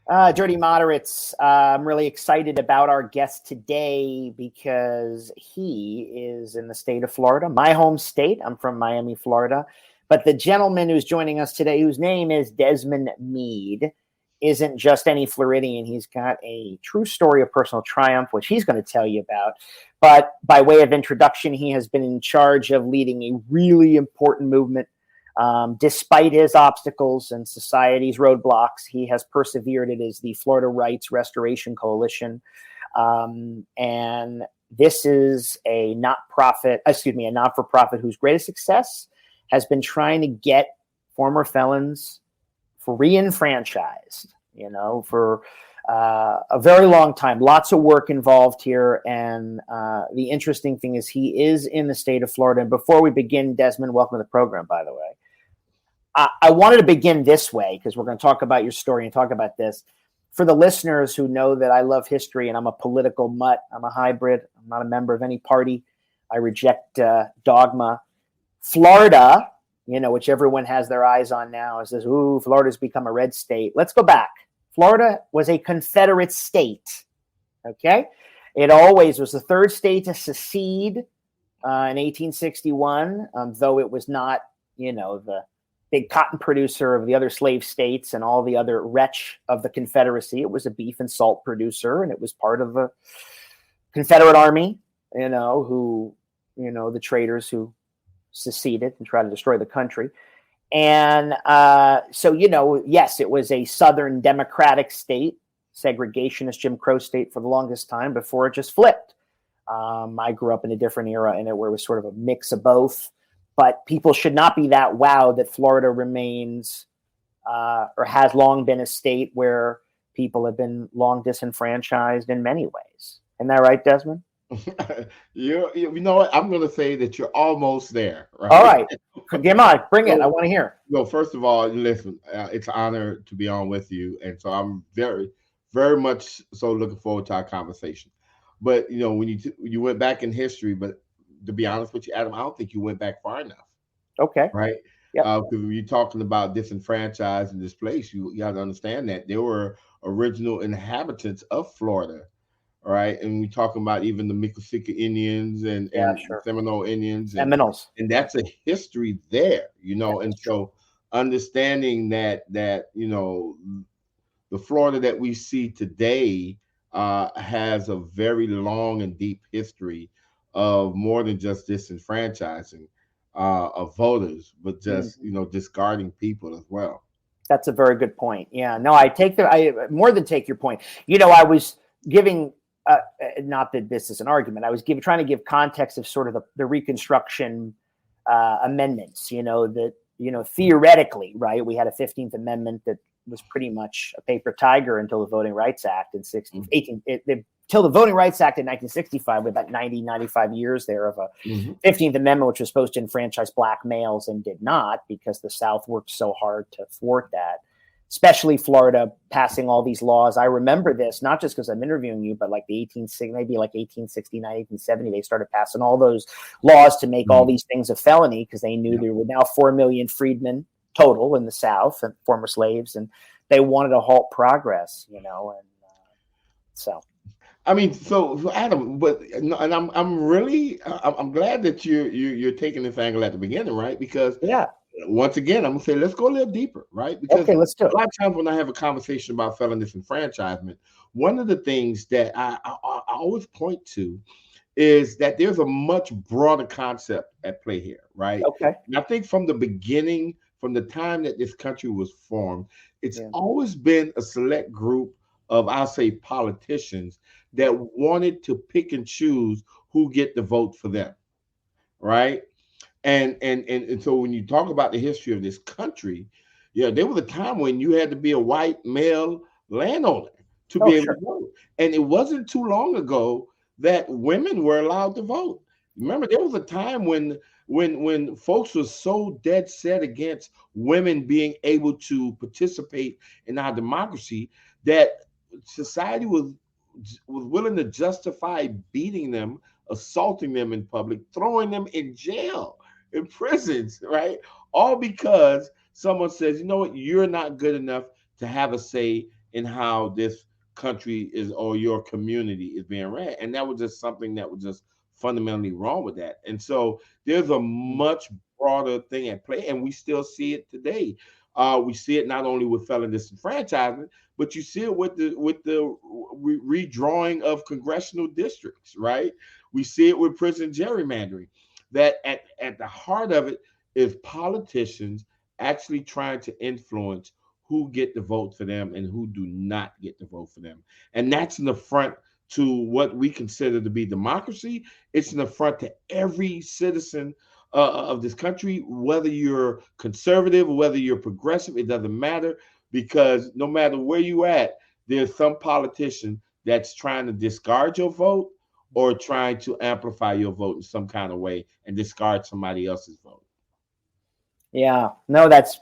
Dirty Moderates, I'm really excited about our guest today because he is in the state of Florida, my home state. I'm from Miami, Florida. But the gentleman who's joining us today, whose name is Desmond Meade, isn't just any Floridian. He's got a true story of personal triumph, which he's going to tell you about. But by way of introduction, he has been in charge of leading a really important movement. Despite his obstacles and society's roadblocks, he has persevered. It is the Florida Rights Restoration Coalition. And this is a not-for-profit whose greatest success has been trying to get former felons re-enfranchised, for a very long time. Lots of work involved here. And the interesting thing is he is in the state of Florida. And before we begin, Desmond, welcome to the program, by the way. I wanted to begin this way because we're going to talk about your story and talk about this. For the listeners who know that I love history and I'm a political mutt, I'm a hybrid, I'm not a member of any party. I reject dogma. Florida, which everyone has their eyes on now, says, ooh, Florida's become a red state. Let's go back. Florida was a Confederate state, okay? It always was the third state to secede in 1861, though it was not, the big cotton producer of the other slave states and all the other wretch of the Confederacy. It was a beef and salt producer, and it was part of the Confederate Army, the traitors who seceded and tried to destroy the country. And yes, it was a Southern Democratic state, segregationist Jim Crow state for the longest time before it just flipped. I grew up in a different era where it was sort of a mix of both. But people should not be that wowed that Florida remains or has long been a state where people have been long disenfranchised in many ways. Isn't that right, Desmond? You know what? I'm going to say that you're almost there. Right? All right. Come on. Bring it. I want to hear. No, first of all, listen, it's an honor to be on with you. And so I'm very, very much so looking forward to our conversation. But, when you went back in history, but to be honest with you, Adam, I don't think you went back far enough. Okay. Right? Because when you're talking about disenfranchised and displaced, you got to understand that there were original inhabitants of Florida. Right. And we're talking about even the Miccosukee Indians and Seminole Indians. Seminoles. And that's a history there, and so understanding that, the Florida that we see today has a very long and deep history of more than just disenfranchising of voters, but just, discarding people as well. That's a very good point. Yeah, no, I more than take your point. I was giving, not that this is an argument, I was trying to give context of sort of the Reconstruction amendments, theoretically, right? We had a 15th Amendment that was pretty much a paper tiger until the Voting Rights Act in till the Voting Rights Act in 1965, with about 95 years there of a 15th Amendment, which was supposed to enfranchise black males and did not, because the South worked so hard to thwart that, especially Florida passing all these laws. I remember this, not just because I'm interviewing you, but like maybe like 1869, 1870, they started passing all those laws to make all these things a felony because they knew there were now 4 million freedmen total in the South and former slaves, and they wanted to halt progress, so. I mean, so Adam, and I'm really glad that you're taking this angle at the beginning, right? Because once again, I'm gonna say let's go a little deeper, right? Because let's do it. A lot of times when I have a conversation about felon disenfranchisement, one of the things that I always point to is that there's a much broader concept at play here, right? Okay. And I think from the beginning, from the time that this country was formed, it's always been a select group of, I'll say, politicians that wanted to pick and choose who get the vote for them, right? And so when you talk about the history of this country, there was a time when you had to be a white male landowner to be able to vote. And it wasn't too long ago that women were allowed to vote. Remember, there was a time when folks were so dead set against women being able to participate in our democracy that society was willing to justify beating them, assaulting them in public, throwing them in jail, in prisons, right? All because someone says, you know what, you're not good enough to have a say in how this country is or your community is being ran. And that was just something that was just fundamentally wrong with that. And so there's a much broader thing at play, and we still see it today. We see it not only with felon disenfranchisement, but you see it with the redrawing of congressional districts, right? We see it with prison gerrymandering. That at the heart of it is politicians actually trying to influence who get to vote for them and who do not get to vote for them. And that's an affront to what we consider to be democracy. It's an affront to every citizen of this country, whether you're conservative or whether you're progressive, it doesn't matter, because no matter where you at, there's some politician that's trying to discard your vote or trying to amplify your vote in some kind of way and discard somebody else's vote. Yeah, no, that's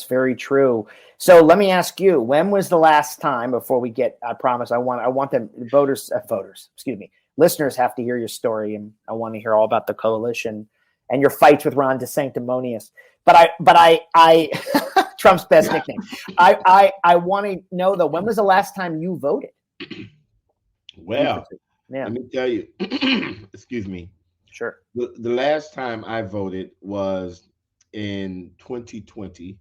very true. So let me ask you, when was the last time, before we get, I promise I want them voters, excuse me, listeners have to hear your story, and I want to hear all about the coalition and your fights with Ron DeSanctimonious. But I Trump's best nickname. I want to know though, when was the last time you voted? Well, let me tell you, excuse me. Sure. The last time I voted was in 2020.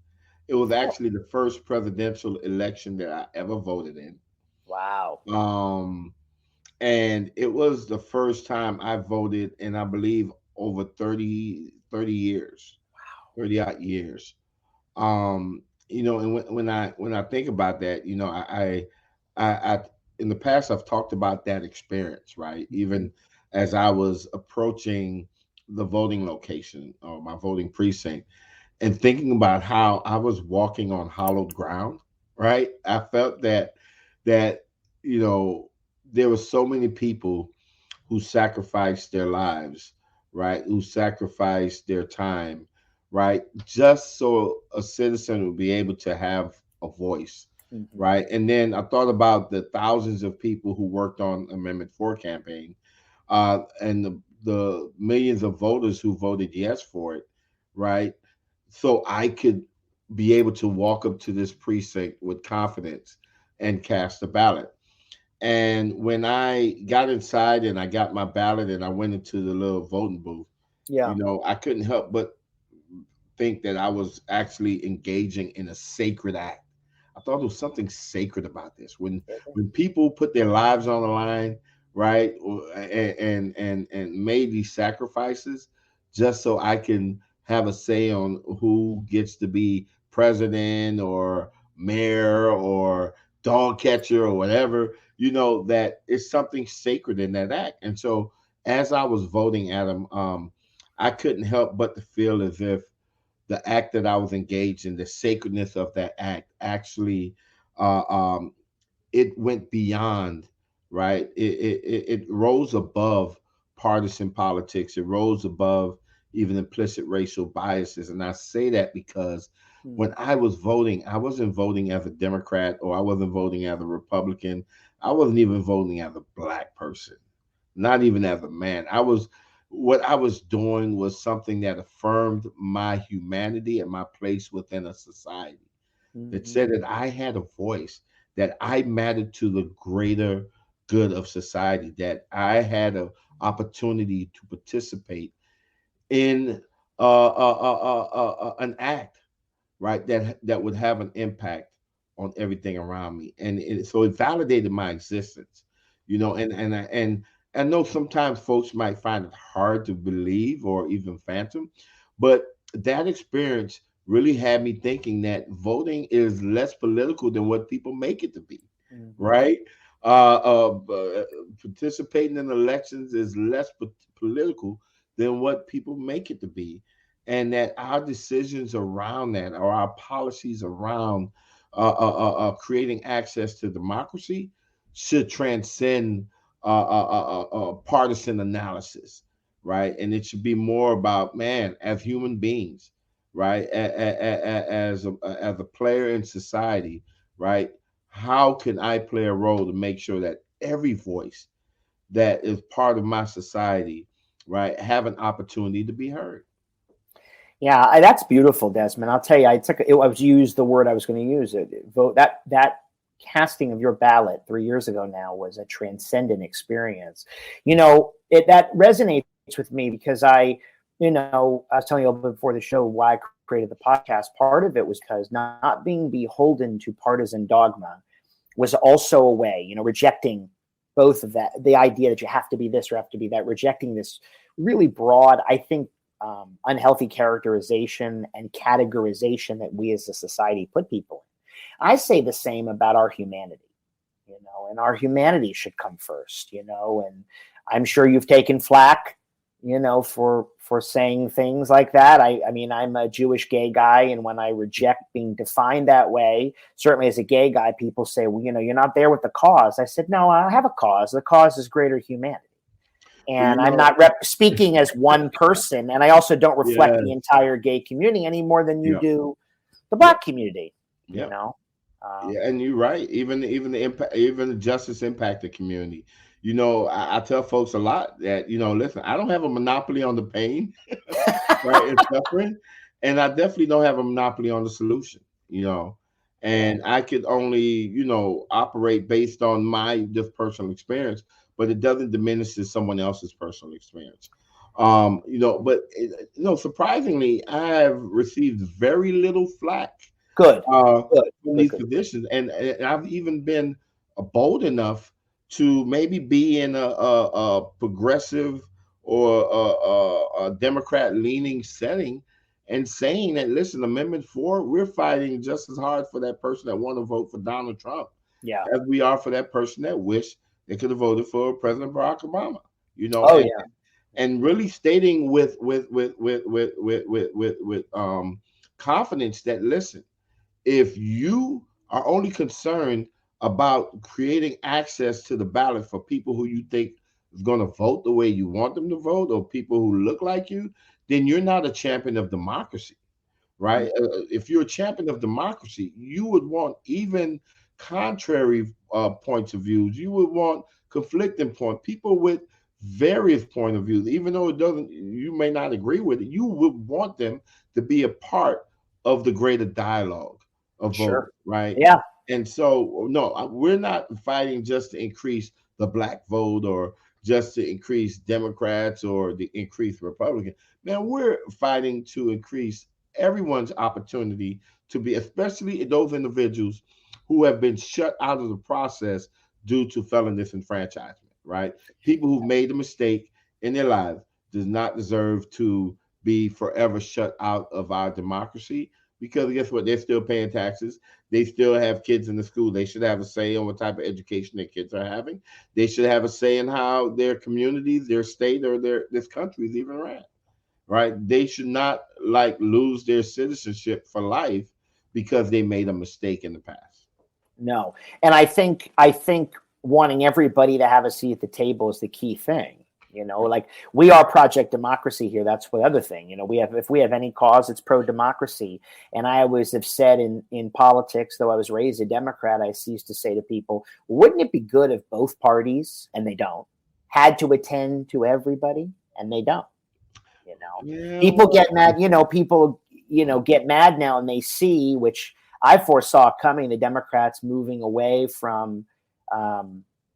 It was actually the first presidential election that I ever voted in. Wow. And it was the first time I voted in, I believe, over 30 years. Wow. 30 odd years. You know, and when I think about that, you know, I in the past I've talked about that experience, right? Even as I was approaching the voting location or my voting precinct, and thinking about how I was walking on hallowed ground, right? I felt that you know, there were so many people who sacrificed their lives, right? Who sacrificed their time, right? Just so a citizen would be able to have a voice, right? And then I thought about the thousands of people who worked on Amendment 4 campaign, and the millions of voters who voted yes for it, right? So I could be able to walk up to this precinct with confidence and cast a ballot. And when I got inside and I got my ballot and I went into the little voting booth, you know, I couldn't help but think that I was actually engaging in a sacred act. I thought there was something sacred about this. When people put their lives on the line, right, and made these sacrifices just so I can have a say on who gets to be president or mayor or dog catcher or whatever, you know, that it's something sacred in that act. And so as I was voting, Adam, I couldn't help but to feel as if the act that I was engaged in, the sacredness of that act, actually, it went beyond, right? It rose above partisan politics. It rose above even implicit racial biases. And I say that because when I was voting, I wasn't voting as a Democrat, or I wasn't voting as a Republican. I wasn't even voting as a Black person, not even as a man. What I was doing was something that affirmed my humanity and my place within a society. That said that I had a voice, that I mattered to the greater good of society, that I had an opportunity to participate in an act, right, that would have an impact on everything around me, and so it validated my existence, you know. And I know sometimes folks might find it hard to believe or even fathom, but that experience really had me thinking that voting is less political than what people make it to be, right? Participating in elections is less political than what people make it to be, and that our decisions around that, or our policies around creating access to democracy, should transcend partisan analysis, right? And it should be more about, man, as human beings, right? As a player in society, right? How can I play a role to make sure that every voice that is part of my society, right, have an opportunity to be heard? Yeah, that's beautiful, Desmond. I'll tell you, I was used the word I was going to use. Vote that casting of your ballot 3 years ago now was a transcendent experience. That resonates with me because I was telling you a little bit before the show why I created the podcast. Part of it was because not being beholden to partisan dogma was also a way, rejecting both of that, the idea that you have to be this or have to be that, rejecting this really broad, I think, unhealthy characterization and categorization that we as a society put people in. I say the same about our humanity, and our humanity should come first, and I'm sure you've taken flack, for saying things like that. I mean, I'm a Jewish gay guy, and when I reject being defined that way, certainly as a gay guy, people say, well, you're not there with the cause. I said, no, I have a cause. The cause is greater humanity. And I'm not speaking as one person, and I also don't reflect the entire gay community any more than you do the Black community. Yeah, and you're right. Even the justice impacted community. I tell folks a lot that listen, I don't have a monopoly on the pain, right, and suffering, and I definitely don't have a monopoly on the solution. And I could only operate based on my just personal experience, but it doesn't diminish someone else's personal experience. But surprisingly, I've received very little flack. Good. From these positions, and I've even been bold enough to maybe be in a progressive or a Democrat leaning setting and saying that, listen, Amendment 4, we're fighting just as hard for that person that want to vote for Donald Trump as we are for that person that wish they could have voted for President Barack Obama. And really stating with confidence that, listen, if you are only concerned about creating access to the ballot for people who you think is going to vote the way you want them to vote, or people who look like you, then you're not a champion of democracy, right? If you're a champion of democracy, you would want even contrary points of views. You would want conflicting points, people with various point of views, even though you may not agree with it, you would want them to be a part of the greater dialogue of vote, right? Yeah. And so, no, we're not fighting just to increase the Black vote or just to increase Democrats or the increase Republican. Man, we're fighting to increase everyone's opportunity to be, especially those individuals who have been shut out of the process due to felon disenfranchisement, right? People who've made a mistake in their lives does not deserve to be forever shut out of our democracy, because guess what? They're still paying taxes. They still have kids in the school. They should have a say on what type of education their kids are having. They should have a say in how their communities, their state, or this country is even ran, right? They should not lose their citizenship for life because they made a mistake in the past. No. And I think wanting everybody to have a seat at the table is the key thing. We are Project Democracy here. That's the other thing. If we have any cause, it's pro-democracy. And I always have said in politics, though I was raised a Democrat, I used to say to people, wouldn't it be good if both parties, and they don't, had to attend to everybody, and they don't? People get mad. People get mad now, and they see, which I foresaw coming, the Democrats moving away from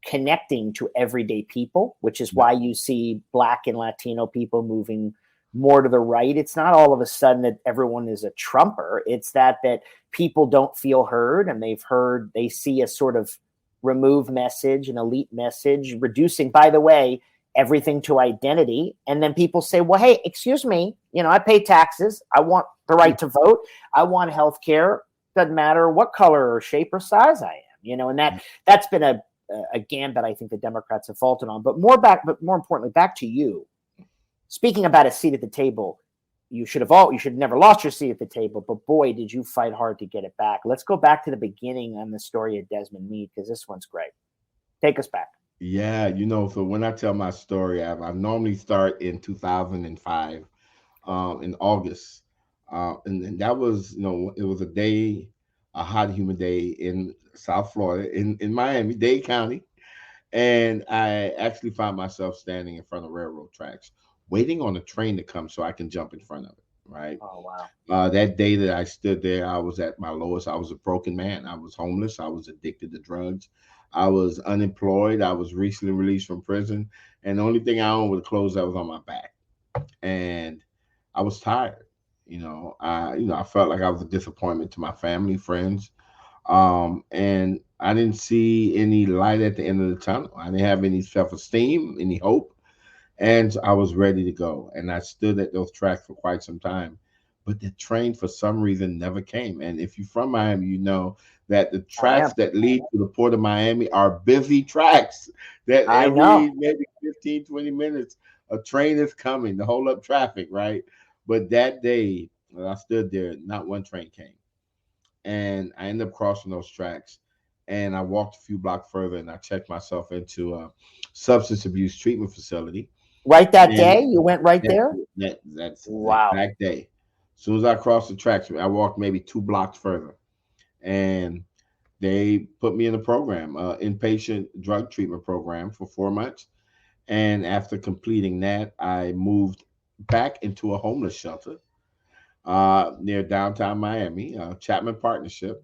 connecting to everyday people, which is why you see Black and Latino people moving more to the right. It's not all of a sudden that everyone is a Trumper. It's that people don't feel heard, and they see a sort of remove message, an elite message, reducing, by the way, everything to identity. And then people say, well, hey, excuse me, I pay taxes. I want the right to vote. I want health care. Doesn't matter what color or shape or size I am, and that's been a gambit I think the Democrats have faltered on. But more importantly, back to you. Speaking about a seat at the table, you should have never lost your seat at the table, but boy, did you fight hard to get it back. Let's go back to the beginning on the story of Desmond Meade, because this one's great. Take us back. Yeah, so when I tell my story, I normally start in 2005, in August. And that was, it was a hot, humid day in South Florida, in Miami-Dade County. And I actually found myself standing in front of railroad tracks, waiting on a train to come so I can jump in front of it. right? Oh, wow. That day that I stood there, I was at my lowest. I was a broken man. I was homeless. I was addicted to drugs. I was unemployed. I was recently released from prison, and the only thing I owned were the clothes that was on my back. And I was tired. I felt like I was a disappointment to my family, friends, and I didn't see any light at the end of the tunnel. I didn't have any self-esteem, any hope, and I was ready to go. And I stood at those tracks for quite some time, but the train for some reason never came. And if you're from Miami, you know that the I am. tracks that lead to the port of Miami are busy tracks, that I know. every maybe 15, 20 minutes a train is coming to hold up traffic, right? But that day when I stood there, not one train came. And I ended up crossing those tracks, and I walked a few blocks further, and I checked myself into a substance abuse treatment facility. Right that And day? You went right that's there? that's the Wow. exact day. As soon as I crossed the tracks, I walked maybe 2 blocks further, and they put me in a program, inpatient drug treatment program for 4 months. And after completing that, I moved back into a homeless shelter near downtown Miami, Chapman Partnership.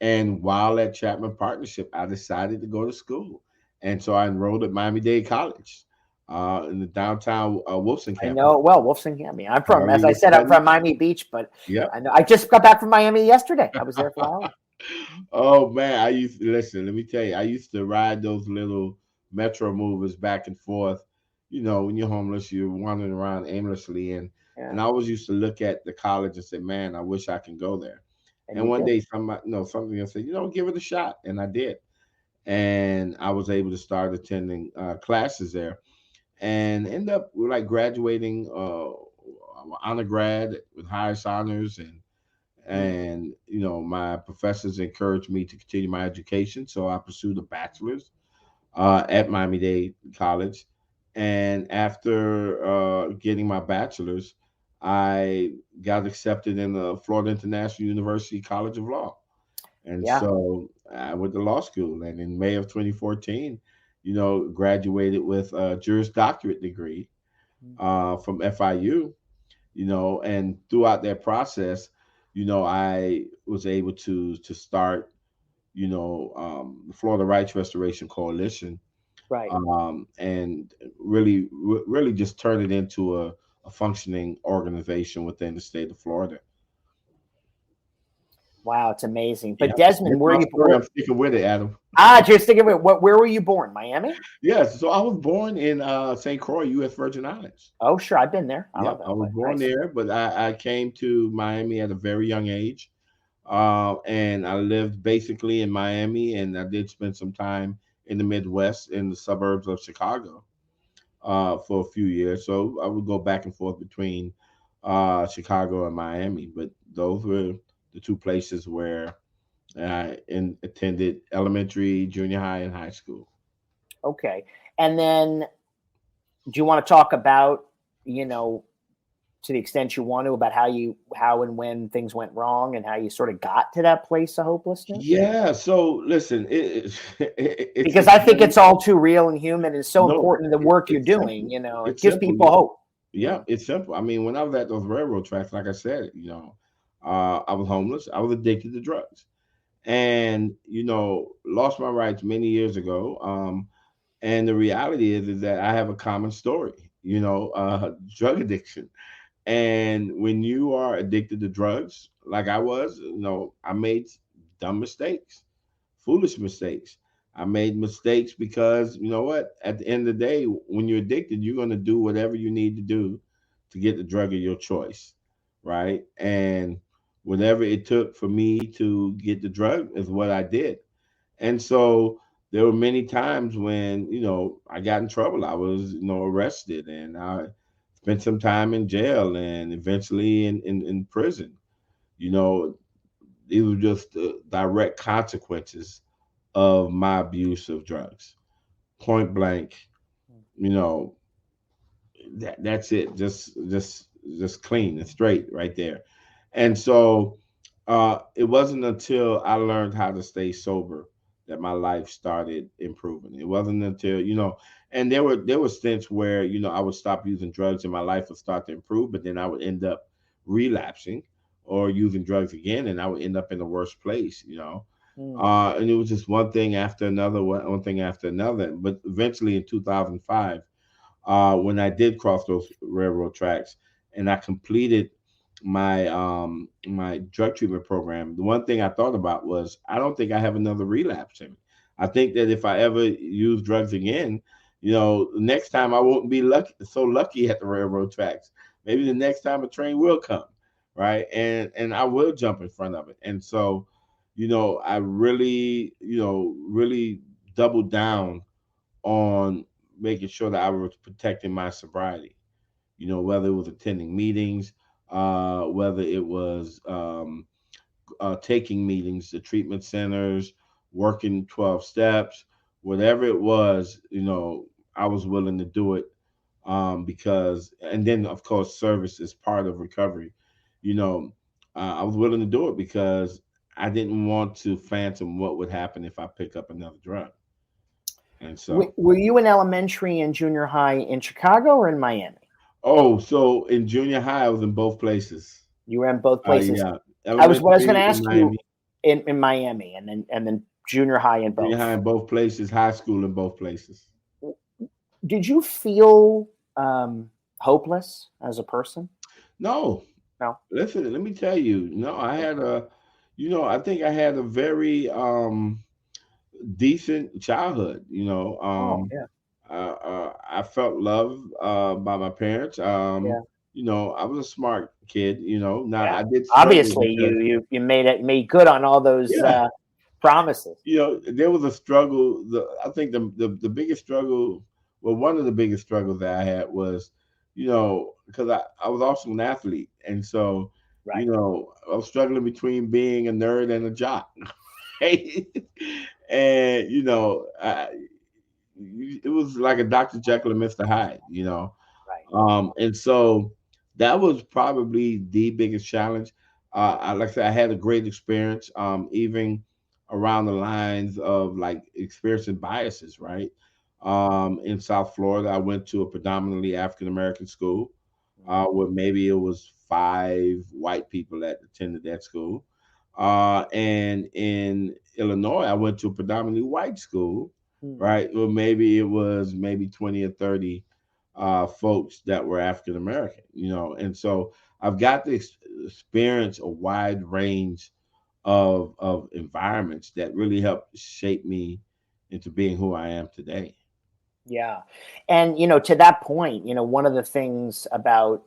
And while at Chapman Partnership, I decided to go to school. And so I enrolled at Miami-Dade College in the downtown Wilson I campus. know it well, Wolfson County. I'm from, as I Early said, I'm studies. from Miami Beach, but Yep. I know I just got back from Miami yesterday. I was there for hours. Oh man, I used to listen. Let me tell you, I used to ride those little metro movers back and forth. When you're homeless, you're wandering around aimlessly, and Yeah, I always used to look at the college and say, "Man, I wish I can go there." and And you one did. day, something else said, "Give it a shot," and I did, and I was able to start attending classes there, and end up like graduating honor grad with highest honors, Mm. and my professors encouraged me to continue my education, so I pursued a bachelor's at Miami Dade College. And after getting my bachelor's, I got accepted in the Florida International University College of Law. And Yeah. so I went to law school. And in May of 2014, graduated with a Juris Doctorate degree Mm. from FIU. And throughout that process, I was able to start, the Florida Rights Restoration Coalition, Right. and really just turn it into a functioning organization within the state of Florida. Wow, it's amazing. Yeah, But Desmond, that's where my you? story. I'm sticking with it, Adam. Just thinking, what? Where were you born? Miami? Yes, so I was born in St. Croix, U.S. Virgin Islands. Oh, sure. I've been there. I love Yep, I that was place. born Nice. there, but I came to Miami at a very young age. And I lived basically in Miami, and I did spend some time in the Midwest in the suburbs of Chicago for a few years. So I would go back and forth between Chicago and Miami, but those were the two places where attended elementary, junior high, and high school. Okay. And then, do you want to talk about, you know, to the extent you want to, about how and when things went wrong and how you sort of got to that place of hopelessness? Yeah. So listen, Because it's I think very it's all too real and human. It's so no, important, the work you're it's doing. simple. You know, it It's gives simple. people hope. Yeah, it's simple. I mean, when I was at those railroad tracks, like I said, I was homeless. I was addicted to drugs, and lost my rights many years ago. And the reality is that I have a common story. Drug addiction. And when you are addicted to drugs, like I was, I made dumb mistakes, foolish mistakes. I made mistakes because you know what? At the end of the day, when you're addicted, you're going to do whatever you need to do to get the drug of your choice, right? And whatever it took for me to get the drug is what I did. And so there were many times when I got in trouble. I was arrested, and I spent some time in jail, and eventually in prison. You know, these were just direct consequences of my abuse of drugs. Point blank, you know, that's it. Just clean and straight right there. And so it wasn't until I learned how to stay sober that my life started improving. It wasn't until, and there were stints where, I would stop using drugs and my life would start to improve, but then I would end up relapsing or using drugs again, and I would end up in the worst place, Mm. And it was just one thing after another, one thing after another. But eventually in 2005, when I did cross those railroad tracks and I completed my drug treatment program, the one thing I thought about was I don't think I have another relapse in me. I think that if I ever use drugs again, next time I won't be lucky at the railroad tracks. Maybe the next time a train will come, right? And I will jump in front of it. And so, I really, really doubled down on making sure that I was protecting my sobriety. Whether it was attending meetings, whether it was taking meetings, the treatment centers, working 12 steps, whatever it was, I was willing to do it because, and then of course, service is part of recovery. You know, I was willing to do it because I didn't want to phantom what would happen if I pick up another drug. And so, Were you in elementary and junior high in Chicago or in Miami? so in junior high, I was in both places. You were in both places. Yeah, What I was going to elementary in ask you Miami, in Miami, and then junior high in junior high both. in both places, high school in both places. Did you feel hopeless as a person? No, No. listen, let me tell you. No, I think I had a very decent childhood. Oh yeah, I felt loved by my parents. yeah, I was a smart kid. Now yeah. I did struggle Obviously, because you made good on all those yeah, promises. there was a struggle. I think the biggest struggle, well, one of the biggest struggles that I had was, because I was also an athlete, and so Right. I was struggling between being a nerd and a jock. And it was like a Dr. Jekyll and Mr. Hyde. Right. And so that was probably the biggest challenge. Like I said, I had a great experience, even around the lines of like experiencing biases, right? In South Florida, I went to a predominantly African American school, where maybe it was five white people that attended that school. And in Illinois, I went to a predominantly white school, Mm. right? Or maybe it was maybe 20 or 30 folks that were African American. And so I've got to experience a wide range of environments that really helped shape me into being who I am today. Yeah, and to that point, one of the things about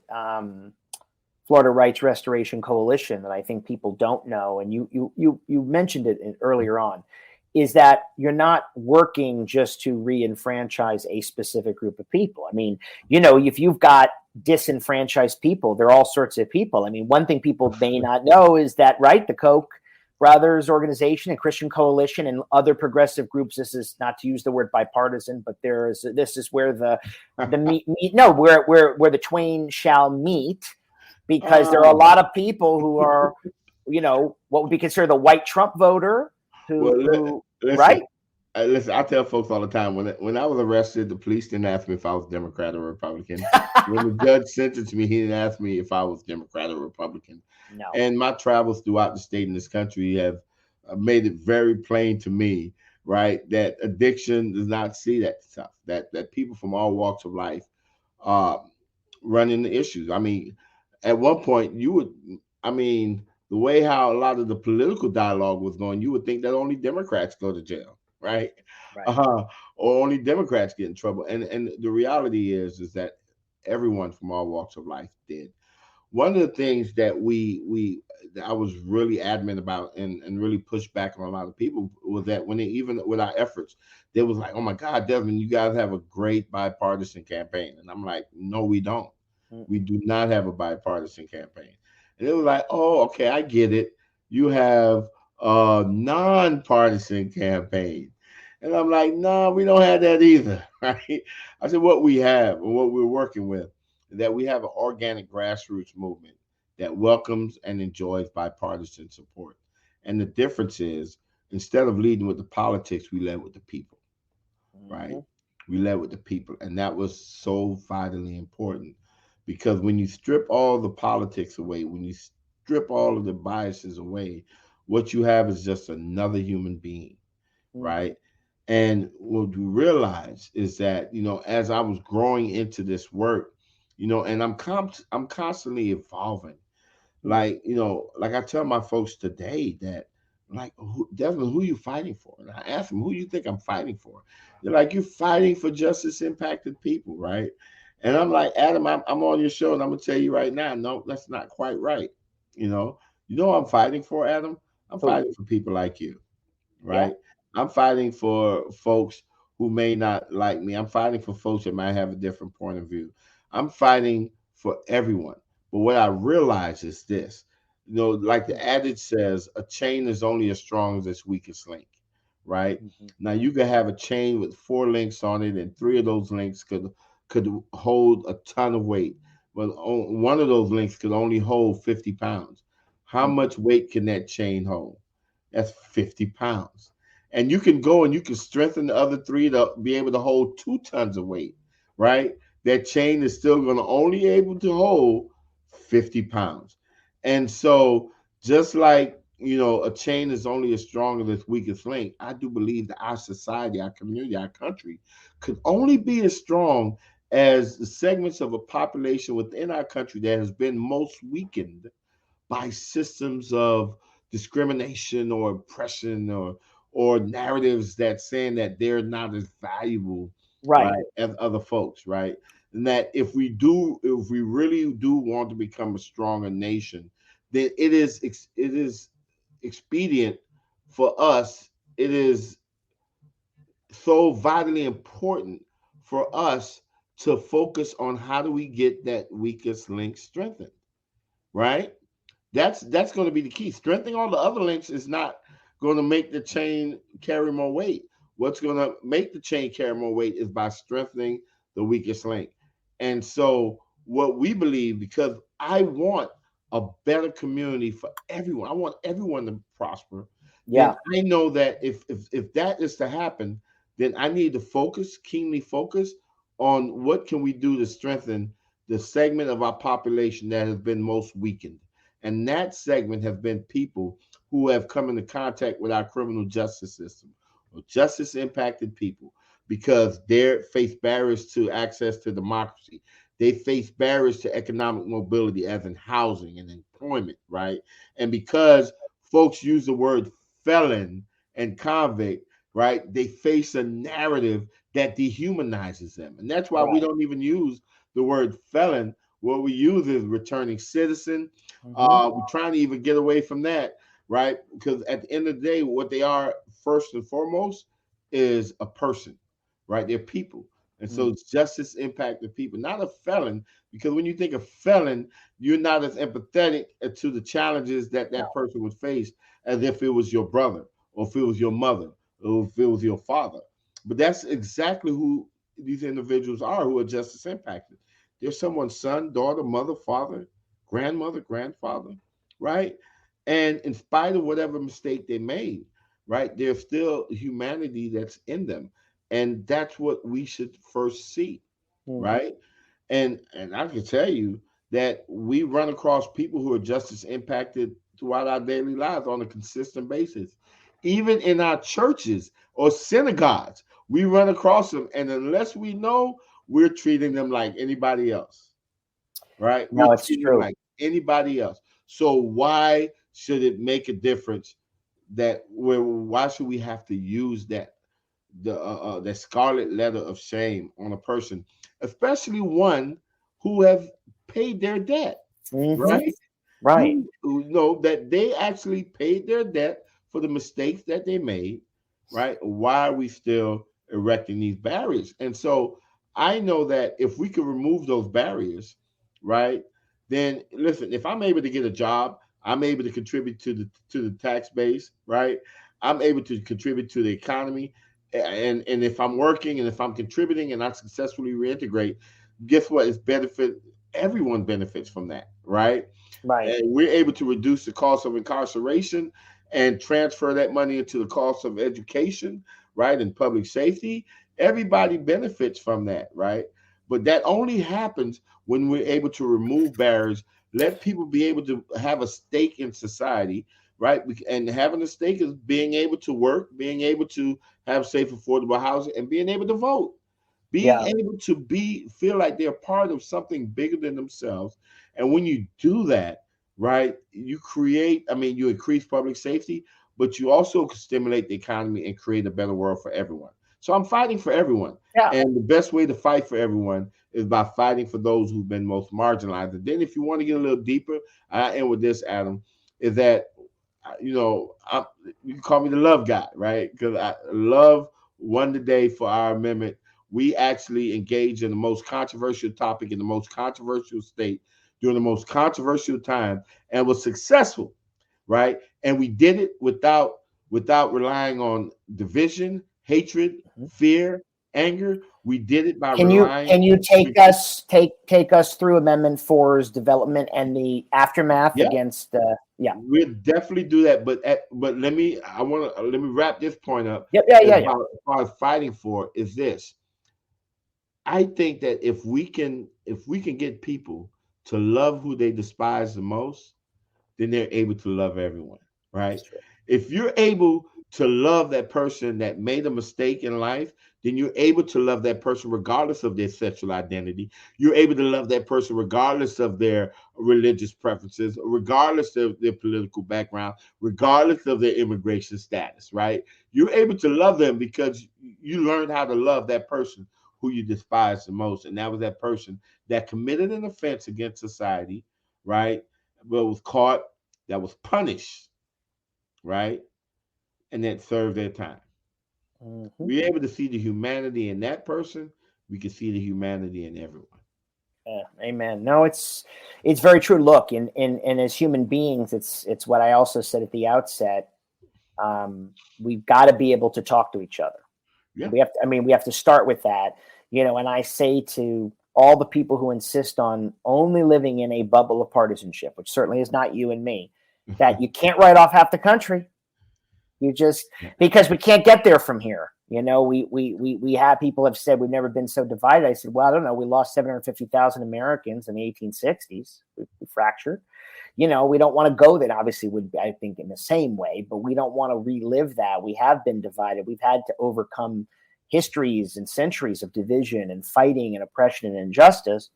Florida Rights Restoration Coalition that I think people don't know, and you mentioned it earlier on, is that you're not working just to re-enfranchise a specific group of people. I mean, if you've got disenfranchised people, there are all sorts of people. I mean, one thing people may not know is that, right, the Koch brothers organization and Christian Coalition and other progressive groups, this is not to use the word bipartisan, but this is where the meet no, where the twain shall meet, because there are a Oh, lot of people who are, what would be considered the white Trump voter well, who listen, right? listen. I tell folks all the time when I was arrested, the police didn't ask me if I was Democrat or Republican. When the judge sentenced me, he didn't ask me if I was Democrat or Republican. No. And my travels throughout the state and this country have made it very plain to me, right, that addiction does not see that stuff. That people from all walks of life uh, run into issues. I mean, at one point, I mean, the way how a lot of the political dialogue was going, you would think that only Democrats go to jail, right? Right. Uh, or only Democrats get in trouble. And the reality is that everyone from all walks of life did. One of the things that I was really adamant about and really pushed back on a lot of people was that when even with our efforts, they was like, "Oh my God, Desmond, you guys have a great bipartisan campaign," and I'm like, "No, we don't. We Mm-mm. do not have a bipartisan campaign." And it was like, "Oh, okay, I get it. You have a nonpartisan campaign." And I'm like, "No, we don't have that either." Right? I said, "What we have and what we're working with, that we have an organic grassroots movement that welcomes and enjoys bipartisan support. And the difference is, instead of leading with the politics, we led with the people, right? Mhm. We led with the people. And that was so vitally important because when you strip all the politics away, when you strip all of the biases away, what you have is just another human being, right? And what we realize is that, as I was growing into this work, and I'm constantly evolving. Like, like I tell my folks today that, like, Desmond, who you fighting for? And I ask them, who you think I'm fighting for? They're like, you're fighting for justice impacted people, right? And I'm like, Adam, I'm on your show, and I'm gonna tell you right now, no, that's not quite right. What I'm fighting for, Adam? I'm fighting for people like you, Yeah. right? I'm fighting for folks who may not like me. I'm fighting for folks that might have a different point of view. I'm fighting for everyone. But what I realize is this, like the adage says, a chain is only as strong as its weakest link, right? Now you could have a chain with 4 links on it, and 3 of those links could hold a ton of weight. But one of those links could only hold 50 pounds. How much weight can that chain hold? That's 50 pounds. And you can go and you can strengthen the other 3 to be able to hold 2 tons of weight, right? That chain is still going to only able to hold 50 pounds. And so just like, a chain is only as strong as its weakest link, I do believe that our society, our community, our country could only be as strong as the segments of a population within our country that has been most weakened by systems of discrimination or oppression or narratives that saying that they're not as valuable, right, as other folks, right? And that if we really do want to become a stronger nation, then it is expedient for us. It is so vitally important for us to focus on how do we get that weakest link strengthened, right? That's going to be the key. Strengthening all the other links is not going to make the chain carry more weight. What's going to make the chain carry more weight is by strengthening the weakest link. And so what we believe, because I want a better community for everyone, I want everyone to prosper. Yeah. Then I know that if that is to happen, then I need to keenly focus on what can we do to strengthen the segment of our population that has been most weakened. And that segment have been people who have come into contact with our criminal justice system or justice impacted people because they face barriers to access to democracy. They face barriers to economic mobility, as in housing and employment, right? And because folks use the word felon and convict, right, they face a narrative that dehumanizes them. And that's why we don't even use the word felon. What we use is returning citizen. We're trying to even get away from that, right? Because at the end of the day, what they are first and foremost is a person, right? They're people. And so it's justice impacted people, not a felon, because when you think of felon, you're not as empathetic to the challenges that person would face as if it was your brother or if it was your mother or if it was your father. But that's exactly who these individuals are who are justice impacted. They're someone's son, daughter, mother, father, grandmother, grandfather, right? And in spite of whatever mistake they made, right, there's still humanity that's in them. And that's what we should first see, right? And I can tell you that we run across people who are justice impacted throughout our daily lives on a consistent basis. Even in our churches or synagogues, we run across them. And unless we know, we're treating them like anybody else, right? No, We're it's treating them true. like anybody else. So why should it make a difference why should we have to use that scarlet letter of shame on a person, especially one who have paid their debt, right? Right. Who know that they actually paid their debt for the mistakes that they made, right? Why are we still erecting these barriers? And so I know that if we could remove those barriers, right, then listen, if I'm able to get a job, I'm able to contribute to the tax base, right? I'm able to contribute to the economy. And if I'm working and if I'm contributing and I successfully reintegrate, guess what? It's benefit everyone benefits from that, right? Right. And we're able to reduce the cost of incarceration and transfer that money into the cost of education, right? And public safety. Everybody benefits from that, right? But that only happens when we're able to remove barriers, let people be able to have a stake in society, right? And having a stake is being able to work, being able to have safe, affordable housing, and being able to vote. Being Yeah. able to feel like they're part of something bigger than themselves. And when you do that, right, you create, I mean, you increase public safety, but you also stimulate the economy and create a better world for everyone. So I'm fighting for everyone. Yeah. And the best way to fight for everyone is by fighting for those who've been most marginalized. And then if you want to get a little deeper, I end with this, Adam, is that, you can call me the love guy, right? Because I love won the day for our amendment. We actually engaged in the most controversial topic in the most controversial state during the most controversial time and was successful, right? And we did it without relying on division, hatred, fear, anger. We did it by relying. Can you take us through Amendment 4's development and the aftermath against? Yeah, we'll definitely do that. But let me wrap this point up. Yeah. As far as fighting for is this. I think that if we can get people to love who they despise the most, then they're able to love everyone, right? If you're able to love that person that made a mistake in life, then you're able to love that person regardless of their sexual identity. You're able to love that person regardless of their religious preferences, regardless of their political background, regardless of their immigration status, right? You're able to love them because you learned how to love that person who you despise the most. And that was that person that committed an offense against society, right? But was caught, that was punished, right? And that served their time. We're able to see the humanity in that person. We can see the humanity in everyone. Amen. No, it's very true. Look, and as human beings, it's what I also said at the outset. We've got to be able to talk to each other. Yeah. We have to start with that, and I say to all the people who insist on only living in a bubble of partisanship, which certainly is not you and me, that you can't write off half the country. You just, because we can't get there from here. We have people have said we've never been so divided. I said, well, I don't know. We lost 750,000 Americans in the 1860s. We fractured. We don't want to go that, obviously, I think in the same way, but we don't want to relive that. We have been divided. We've had to overcome histories and centuries of division and fighting and oppression and injustice,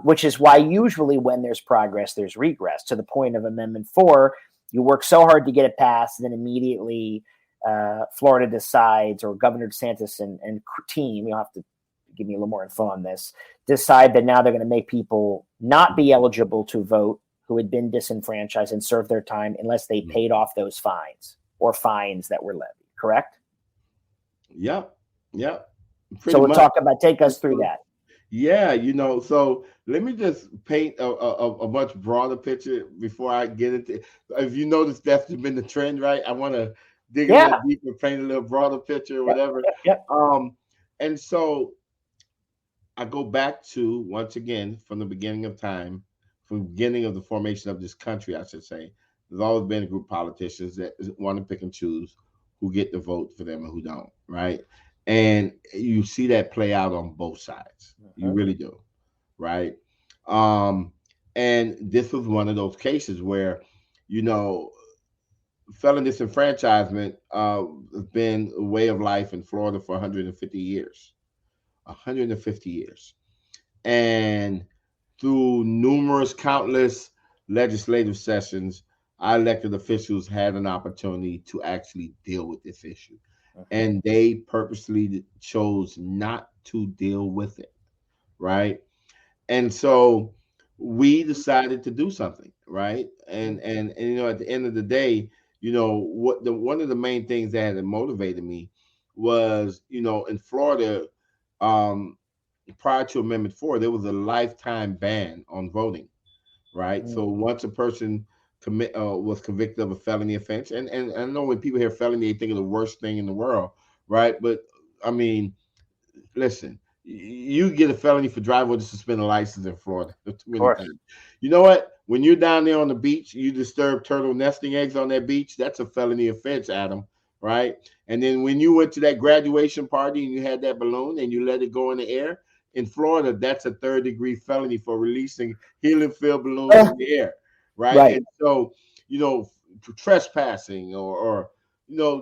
which is why usually when there's progress, there's regress. To the point of Amendment 4, you work so hard to get it passed, and then immediately Florida decides, or Governor DeSantis and team, you'll have to give me a little more info on this, decide that now they're going to make people not be eligible to vote who had been disenfranchised and served their time unless they paid off those fines that were levied, correct? Yep. So we'll talk about, take us through that. Yeah, so let me just paint a much broader picture before I get into. If you notice, that's been the trend, right? I want to dig a little deeper, paint a little broader picture, or whatever. And so I go back to, once again, from the beginning of time, from the beginning of the formation of this country, I should say, there's always been a group of politicians that want to pick and choose who get the vote for them and who don't, right? And you see that play out on both sides. You really do, right? And this was one of those cases where, felon disenfranchisement has been a way of life in Florida for 150 years. 150 years. And through countless legislative sessions, our elected officials had an opportunity to actually deal with this issue. And they purposely chose not to deal with it, right? And so we decided to do something, right? And at the end of the day, one of the main things that had motivated me was, in Florida, prior to Amendment 4, there was a lifetime ban on voting, right? So once a person was convicted of a felony offense, and I know when people hear felony, they think of the worst thing in the world, right? But I mean, listen, you get a felony for driving with a suspended license in Florida. You know what? When you're down there on the beach, you disturb turtle nesting eggs on that beach. That's a felony offense, Adam, right? And then when you went to that graduation party and you had that balloon and you let it go in the air, In Florida, that's a third-degree felony for releasing helium filled balloons in the air, right? Right. And so, you know, trespassing or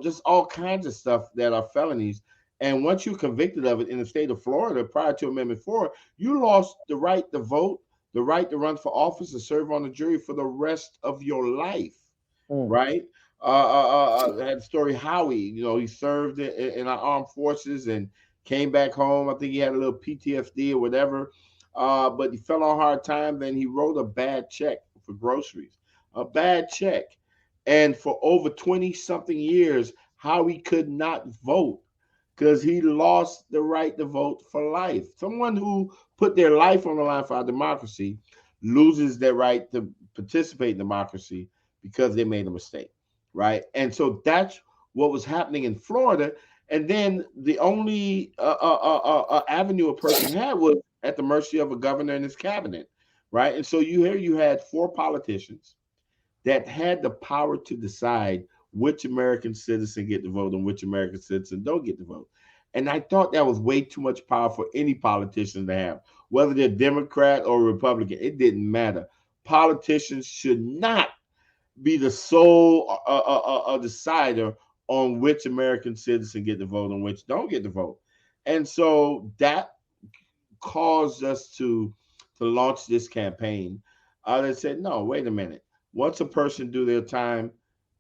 just all kinds of stuff that are felonies. And once you're convicted of it in the state of Florida, prior to Amendment 4, you lost the right to vote, the right to run for office, and serve on the jury for the rest of your life, right? I had the story Howie. He served in our armed forces and came back home. I think he had a little PTSD or whatever, but he fell on hard time. Then he wrote a bad check for groceries, a bad check, and for over 20-something years, Howie could not vote because he lost the right to vote for life. Someone who put their life on the line for our democracy loses their right to participate in democracy because they made a mistake, right? And so that's what was happening in Florida. And then the only avenue a person had was at the mercy of a governor and his cabinet, right? And so you had 4 politicians that had the power to decide which American citizen get to vote and which American citizen don't get to vote. And I thought that was way too much power for any politician to have, whether they're Democrat or Republican. It didn't matter. Politicians should not be the sole decider on which American citizen get to vote and which don't get to vote. And so that caused us to launch this campaign that said, no, wait a minute. Once a person do their time,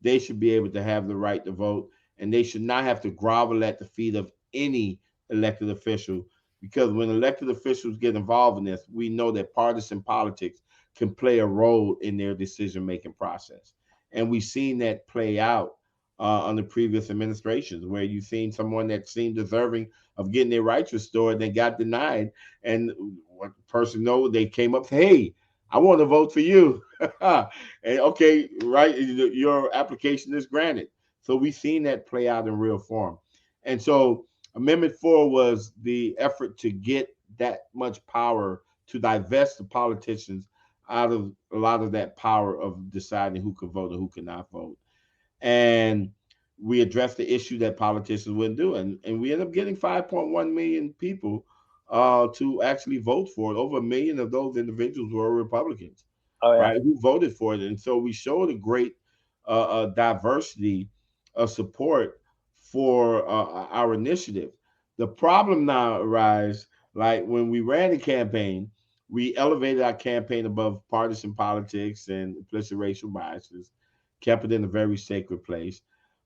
they should be able to have the right to vote, and they should not have to grovel at the feet of any elected official, because when elected officials get involved in this, we know that partisan politics can play a role in their decision-making process. And we've seen that play out under previous administrations, where you've seen someone that seemed deserving of getting their rights restored, then got denied. And what the person know, they came up, hey, I want to vote for you. And okay, right, your application is granted. So we've seen that play out in real form. And so Amendment 4 was the effort to get that much power, to divest the politicians out of a lot of that power of deciding who could vote and who cannot vote. And we addressed the issue that politicians wouldn't do. And we ended up getting 5.1 million people to actually vote for it. Over 1 million of those individuals were Republicans, right, who voted for it. And so we showed a great diversity of support for our initiative. The problem now arises, like when we ran the campaign, we elevated our campaign above partisan politics and implicit racial biases, kept it in a very sacred place.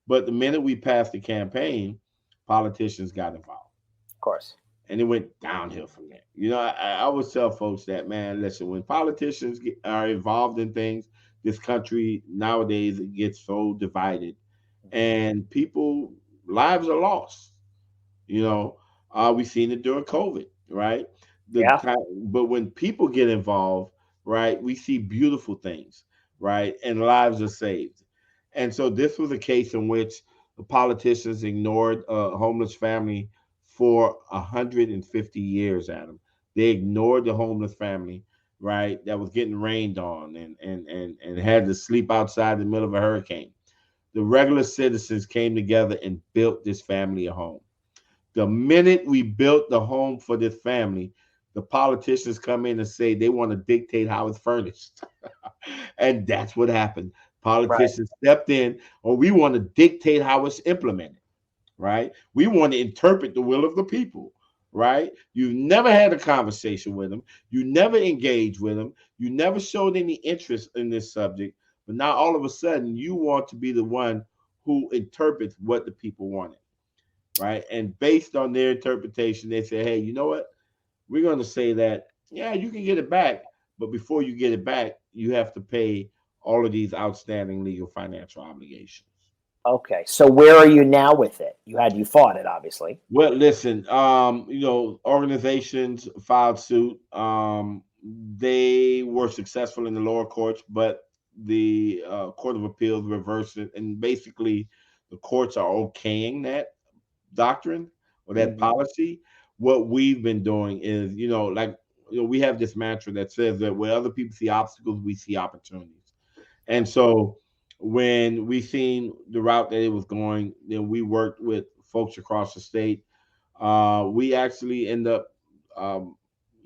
But the minute we passed the campaign, politicians got involved. Of course. And it went downhill from there. I always tell folks that, man, listen, when politicians are involved in things, this country nowadays, it gets so divided, and people lives are lost. We've seen it during COVID, right? But when people get involved, right, we see beautiful things, right, and lives are saved. And so this was a case in which the politicians ignored a homeless family for 150 years, Adam. They ignored the homeless family, right, that was getting rained on and had to sleep outside in the middle of a hurricane. The regular citizens came together and built this family a home. The minute we built the home for this family, the politicians come in and say they want to dictate how it's furnished. And that's what happened. Politicians stepped in, or we want to dictate how it's implemented, right? We want to interpret the will of the people, right? You've never had a conversation with them. You never engaged with them. You never showed any interest in this subject. But now all of a sudden you want to be the one who interprets what the people wanted, right? And based on their interpretation, they say, hey, you know what? We're going to say that, yeah, you can get it back. But before you get it back, you have to pay all of these outstanding legal financial obligations. Okay. So where are you now with it? You fought it, obviously. Well, listen, organizations filed suit. They were successful in the lower courts, but the Court of Appeals reversed it. And basically, the courts are okaying that doctrine or that policy. What we've been doing is, we have this mantra that says that where other people see obstacles, we see opportunities. And so when we seen the route that it was going, then we worked with folks across the state. We actually end up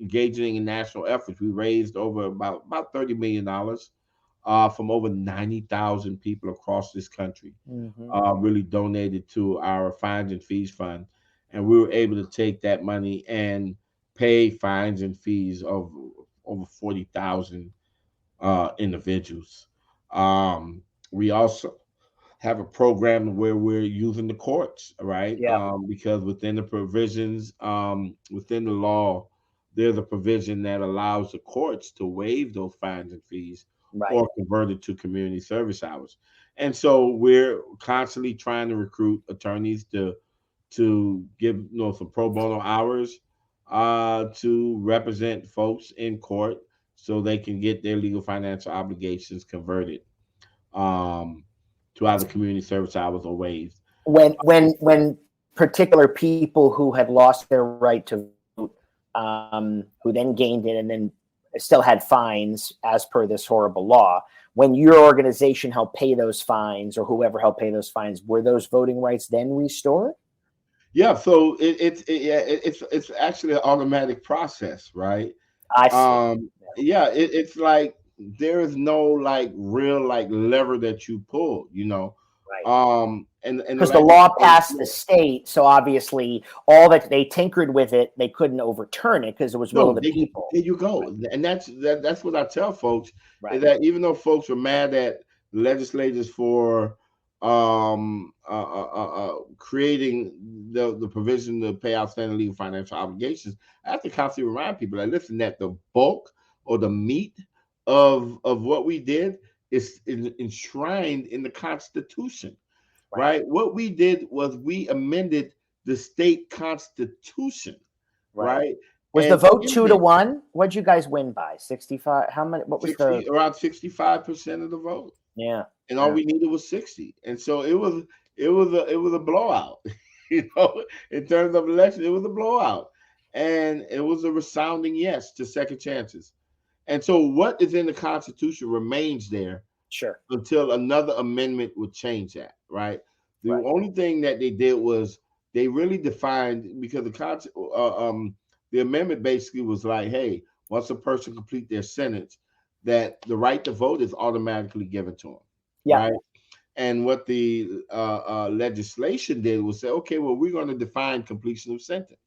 engaging in national efforts. We raised over about $30 million from over 90,000 people across this country. Really donated to our fines and fees fund, and we were able to take that money and pay fines and fees of over 40,000 individuals. We also have a program where we're using the courts, right? Yeah. Because within the provisions, within the law, there's a provision that allows the courts to waive those fines and fees Right. or convert it to community service hours. And so we're constantly trying to recruit attorneys to give some pro bono hours to represent folks in court so they can get their legal financial obligations converted to either community service hours or waived. When particular people who had lost their right to vote, who then gained it and then still had fines as per this horrible law, when your organization helped pay those fines or whoever helped pay those fines, were those voting rights then restored? Yeah, so it's actually an automatic process, right? I see. Yeah, it's like there is no like real like lever that you pull, Right. And Because the law passed the state, so obviously all that they tinkered with it, they couldn't overturn it because it was will of the people. There you go, right. And that's what I tell folks, right. Is that even though folks are mad at legislators for creating the provision to pay outstanding legal financial obligations, I have to constantly remind people that listen, that the bulk or the meat of what we did is enshrined in the Constitution, right? What we did was we amended the state constitution, right? Was the vote 2-1? What'd you guys win by? 65? How many? What was 60, around 65% of the vote? Yeah. And all we needed was 60. And so it was a blowout. In terms of election, it was a blowout. And it was a resounding yes to second chances. And so what is in the Constitution remains there. Sure. Until another amendment would change that, right? The only thing that they did was they really defined, because the amendment basically was like, hey, once a person complete their sentence, that the right to vote is automatically given to them. Yeah. Right. And what the legislation did was say, okay, well, we're going to define completion of sentence.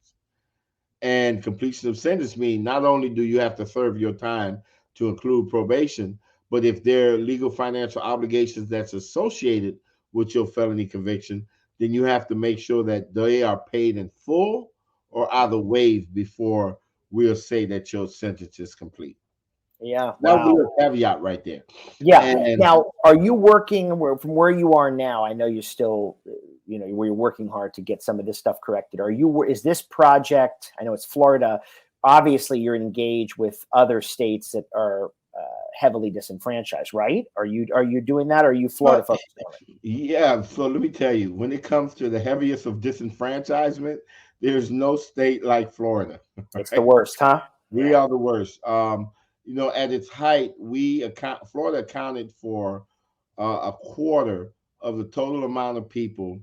And completion of sentence means not only do you have to serve your time to include probation, but if there are legal financial obligations that's associated with your felony conviction, then you have to make sure that they are paid in full or either waived before we'll say that your sentence is complete. Yeah. That would be a caveat right there. Yeah. And now, are you working from where you are now? I know you're still, where you're working hard to get some of this stuff corrected. Is this project, I know it's Florida, obviously you're engaged with other states that are heavily disenfranchised, right? Are you doing that? Or are you Florida focused on it? Yeah. So let me tell you, when it comes to the heaviest of disenfranchisement, there's no state like Florida. It's the worst, huh? We are the worst. At its height, Florida accounted for a quarter of the total amount of people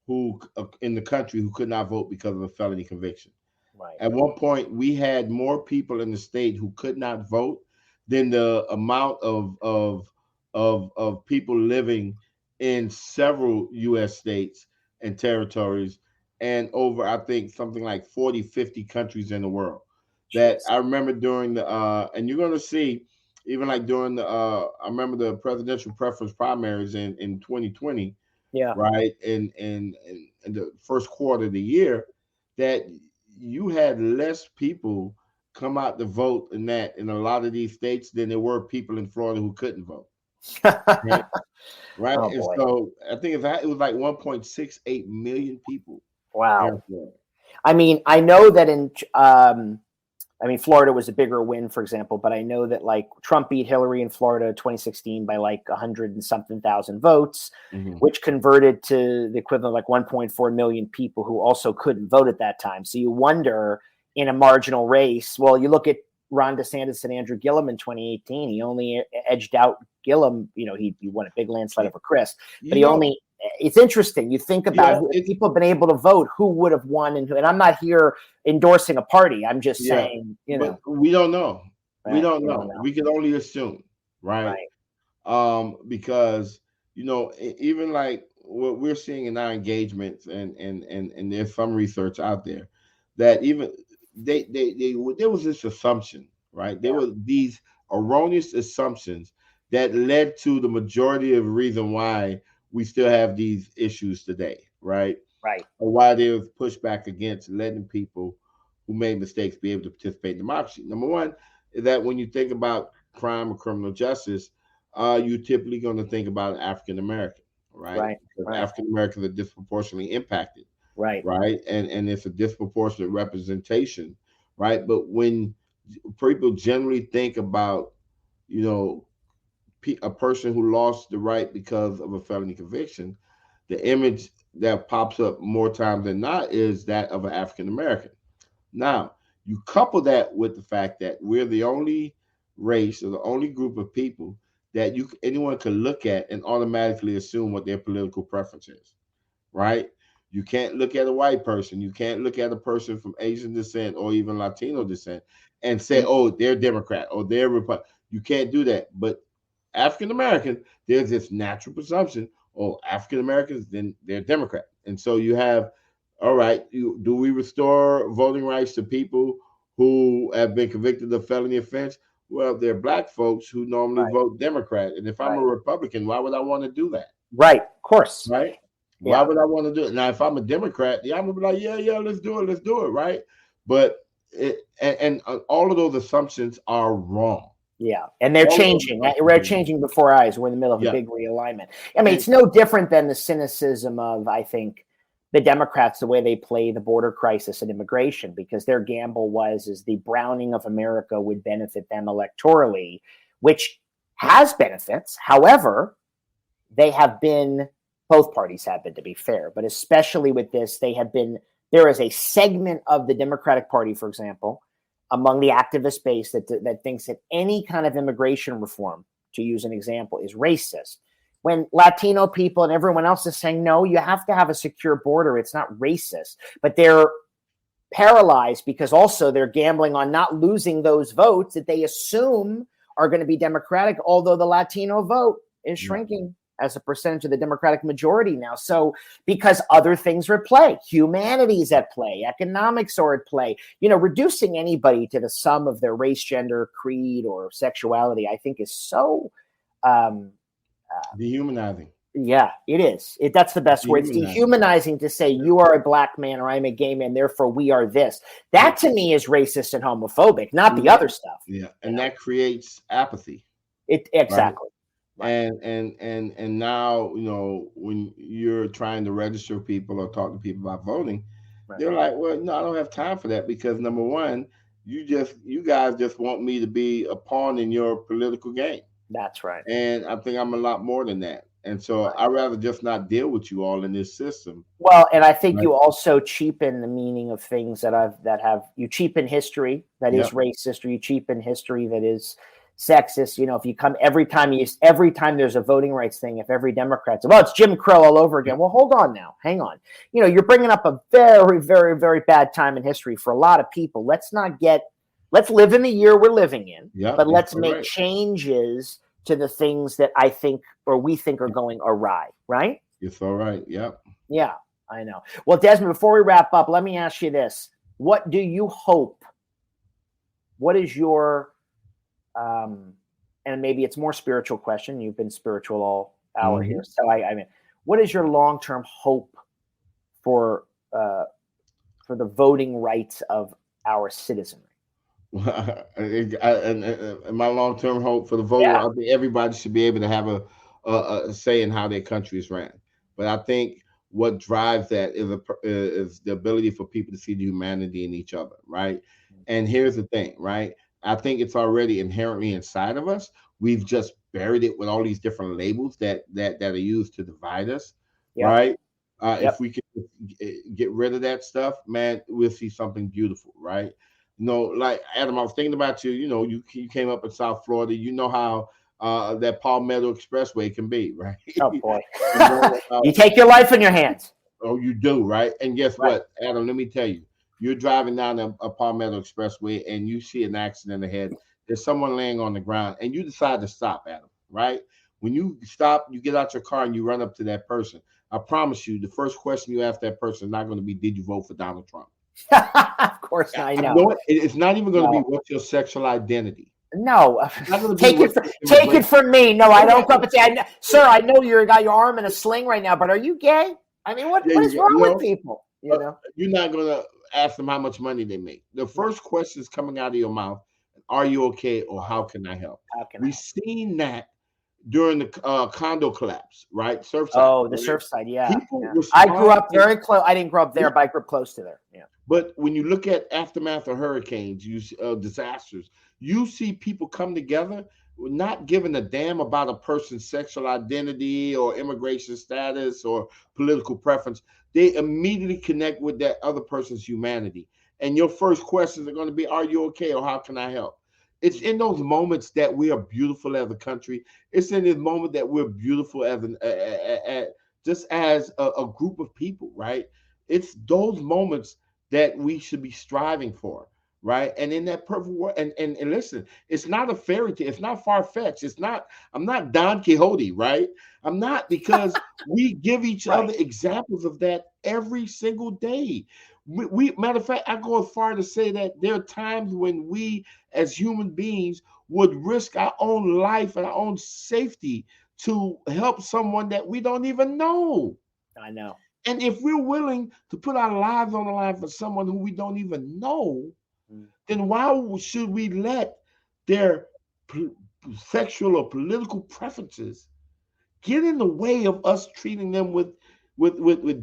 who in the country who could not vote because of a felony conviction. Right. At one point, we had more people in the state who could not vote than the amount of people living in several U.S. states and territories, and over, I think, something like 40, 50 countries in the world. That I remember during the and you're going to see, even like during the I remember the presidential preference primaries in 2020, right, in the first quarter of the year, that you had less people come out to vote in a lot of these states than there were people in Florida who couldn't vote. Right. Oh, and boy. so I think it was like 1.68 million people. Wow. I mean, I know that Florida was a bigger win, for example, but I know that like Trump beat Hillary in Florida 2016 by like 100 and something thousand votes, which converted to the equivalent of like 1.4 million people who also couldn't vote at that time. So you wonder, in a marginal race, well, you look at Ron DeSantis and Andrew Gillum in 2018, he only edged out Gillum. He won a big landslide over Chris, but he only it's interesting. You think about if people have been able to vote, who would have won, and I'm not here endorsing a party. I'm just saying, but we don't know. Right, we don't know. We can only assume, right? Because even like what we're seeing in our engagements, and there's some research out there that even there was this assumption, right? There were these erroneous assumptions that led to the majority of the reason why we still have these issues today, right? Right. Or why there was pushback against letting people who made mistakes be able to participate in democracy. Number one is that when you think about crime or criminal justice, you're typically going to think about African American, right? Because African Americans are disproportionately impacted, right? And it's a disproportionate representation, right? But when people generally think about, a person who lost the right because of a felony conviction, the image that pops up more times than not is that of an African American. Now, you couple that with the fact that we're the only race or the only group of people that anyone can look at and automatically assume what their political preference is, right? You can't look at a white person. You can't look at a person from Asian descent or even Latino descent and say, oh, they're Democrat or they're Republican. You can't do that. But African American, there's this natural presumption, oh, African Americans, then they're Democrat. And so you have, all right, do we restore voting rights to people who have been convicted of felony offense? Well, they're black folks who normally vote Democrat. And if I'm a Republican, why would I want to do that? Right, of course. Right? Why would I want to do it? Now, if I'm a Democrat, I'm going to be like, yeah, let's do it, right? But all of those assumptions are wrong. Yeah, and they're changing. We're changing before our eyes. We're in the middle of a big realignment. I mean, it's no different than the cynicism of, I think, the Democrats, the way they play the border crisis and immigration, because their gamble is the browning of America would benefit them electorally, which has benefits. However, both parties have been, to be fair, but especially with this, there is a segment of the Democratic Party, for example, among the activist base that thinks that any kind of immigration reform, to use an example, is racist. When Latino people and everyone else is saying, no, you have to have a secure border. It's not racist. But they're paralyzed because also they're gambling on not losing those votes that they assume are going to be Democratic, although the Latino vote is shrinking as a percentage of the Democratic majority now. So because other things are at play, humanities at play, economics are at play, reducing anybody to the sum of their race, gender, creed, or sexuality, I think is so dehumanizing. Yeah, it is. That's the best word. It's dehumanizing to say you are a black man or I'm a gay man, therefore we are this. That to me is racist and homophobic, not the other stuff. Yeah, and that creates apathy. Exactly. Right. And now, when you're trying to register people or talk to people about voting, they're like, well, no, I don't have time for that because number one, you guys just want me to be a pawn in your political game. That's right. And I think I'm a lot more than that. And so I'd rather just not deal with you all in this system. Well, and I think you also cheapen the meaning of things you cheapen history that is racist, or you cheapen history that is sexist. If you come every time there's a voting rights thing, if every Democrat says, well, it's Jim Crow all over again. Well, hold on now, hang on. You're bringing up a very, very, very bad time in history for a lot of people. Let's live in the year we're living in, but let's make changes to the things that I think or we think are going awry, right? It's all right. Yep. Yeah, I know. Well, Desmond, before we wrap up, let me ask you this. What do you hope? What is your and maybe it's more spiritual question. You've been spiritual all hour here. So I mean, what is your long-term hope for the voting rights of our citizenry? And my long-term hope for the voter, I think everybody should be able to have a say in how their country is ran. But I think what drives that is the ability for people to see the humanity in each other, right? And here's the thing, right? I think it's already inherently inside of us. We've just buried it with all these different labels that are used to divide us, right? If we can get rid of that stuff, man, we'll see something beautiful, right? Like Adam, I was thinking about you. You came up in South Florida. You know how that Palmetto Expressway can be, right? Oh boy, you take your life in your hands. Oh, you do, right? And guess Right. what, Adam? Let me tell you, you're driving down a Palmetto Expressway and you see an accident ahead. There's someone laying on the ground, and you decide to stop, Adam. Right? When you stop, you get out your car and you run up to that person. I promise you, the first question you ask that person is not going to be, "Did you vote for Donald Trump?" Of course, I know. It's not even going to be, "What's your sexual identity?" No, take it from me. No, I don't come up and say, "Sir, I know you got your arm in a sling right now, but are you gay?" I mean, what is wrong with people? You know, you're not going to ask them how much money they make. The first question is coming out of your mouth: "Are you okay?" or "How can I help?" We've seen that during the condo collapse, right? Surfside. Oh, the Surfside, yeah. I grew up very close. I didn't grow up there, but I grew up close to there. Yeah. But when you look at aftermath of hurricanes, disasters, you see people come together, not giving a damn about a person's sexual identity or immigration status or political preference. They immediately connect with that other person's humanity. And your first questions are going to be, "Are you okay?" or "How can I help?" It's in those moments that we are beautiful as a country. It's in this moment that we're beautiful as just as a group of people, right? It's those moments that we should be striving for, right? And in that perfect world, and listen, it's not a fairy tale. It's not far-fetched. I'm not Don Quixote, right? I'm not, because we give each other examples of that every single day. We matter of fact, I go as far to say that there are times when we as human beings would risk our own life and our own safety to help someone that we don't even know. I know. And if we're willing to put our lives on the line for someone who we don't even know, then why should we let their sexual or political preferences get in the way of us treating them with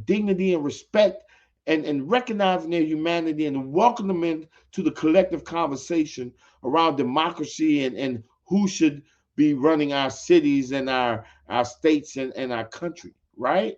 dignity and respect, and recognizing their humanity and welcome them into the collective conversation around democracy and who should be running our cities and our states and our country, right?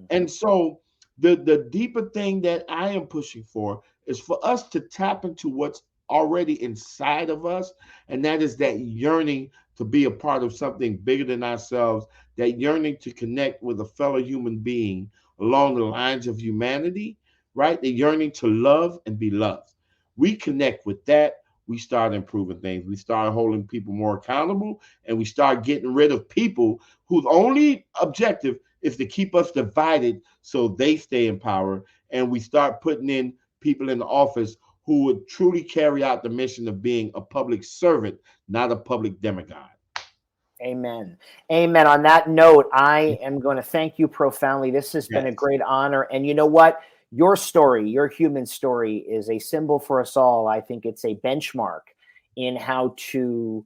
And so the deeper thing that I am pushing for is for us to tap into what's already inside of us, and that is that yearning to be a part of something bigger than ourselves, that yearning to connect with a fellow human being along the lines of humanity, right? The yearning to love and be loved. We connect with that, we start improving things. We start holding people more accountable, and we start getting rid of people whose only objective is to keep us divided so they stay in power. And we start putting in people in the office who would truly carry out the mission of being a public servant, not a public demagogue. Amen. Amen. On that note, I am going to thank you profoundly. This has been a great honor. And you know what? Your story, your human story, is a symbol for us all. I think it's a benchmark in how to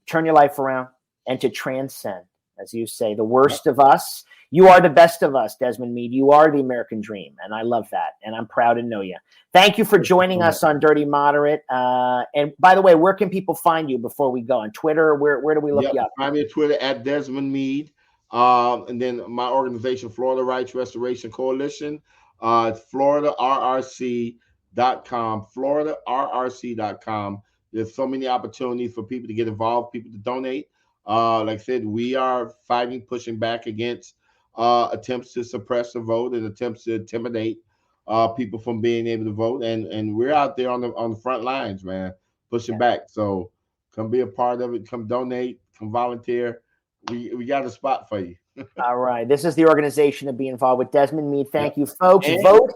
turn your life around and to transcend, as you say, the worst of us. You are the best of us, Desmond Meade. You are the American dream, and I love that, and I'm proud to know you. Thank you for joining us on Dirty Moderate. And by the way, where can people find you before we go? On Twitter? Where do we look you up? Find me on Twitter at Desmond Meade. And then my organization, Florida Rights Restoration Coalition, FloridaRRC.com, FloridaRRC.com. There's so many opportunities for people to get involved, people to donate. Like I said, we are fighting, pushing back against attempts to suppress the vote and attempts to intimidate people from being able to vote. And we're out there on the front lines, man, pushing back. So come be a part of it. Come donate. Come volunteer. We got a spot for you. All right. This is the organization to be involved with. Desmond Meade. Thank you, folks. Vote.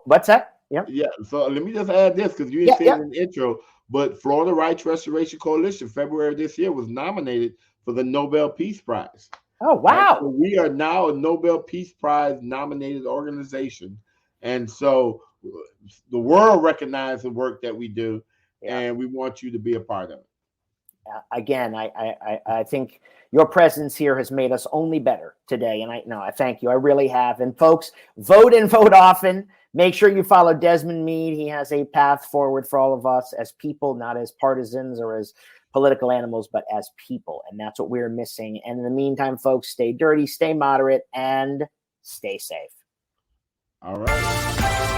What's that? Yeah. So let me just add this, because you didn't say it in the intro. But Florida Rights Restoration Coalition, February this year, was nominated for the Nobel Peace Prize. Oh, wow. Right? So we are now a Nobel Peace Prize nominated organization. And so the world recognizes the work that we do, and we want you to be a part of it. Again, I think your presence here has made us only better today. And I thank you. I really have. And folks, vote and vote often. Make sure you follow Desmond Meade. He has a path forward for all of us as people, not as partisans or as political animals, but as people. And that's what we're missing. And in the meantime, folks, stay dirty, stay moderate, and stay safe. All right.